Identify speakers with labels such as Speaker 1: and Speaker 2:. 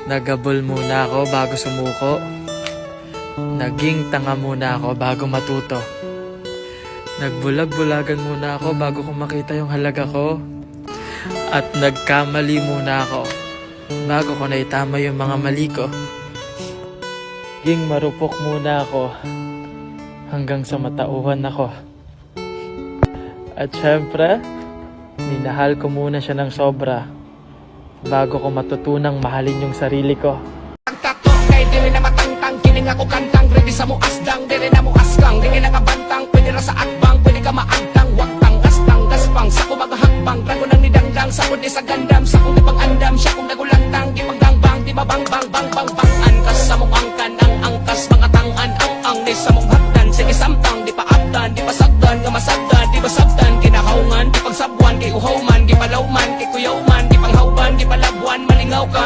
Speaker 1: Nagabol muna ako bago sumuko. Naging tanga muna ako bago matuto. Nagbulag-bulagan muna ako bago ko makita yung halaga ko. At nagkamali muna ako bago ko naitama yung mga mali ko. Naging marupok muna ako hanggang sa matauhan ako. At syempre, minahal ko muna siya ng sobra bago ko matutunang mahalin yung sarili ko.
Speaker 2: Ang tato kay dili na matangtang, kining ako kantang, ready sa mo asdang, dili na mo askang, dili na kabantang, pwede ra sa atbang, pwede ka maagtang, waktang, gastang, gaspang, sa ko magahakbang, drago nang nidangdang, sa kudi sa gandam, sa kong ipang-andam, siya kong nagulantang, ipagdangbang, di mabang bang bang bang bang, angkas sa mong angkan, ang angkas, mga tangan, ang ni sa mong hakdan, sige samtang, di pa abdan, di pa sagdan, nga masagdan, di ba sabdan, kinakaungan, di pagsabwan, kay uhaw man, di palawman, kay kuyaw man, di panghawban, di palabwan, malingaw ka,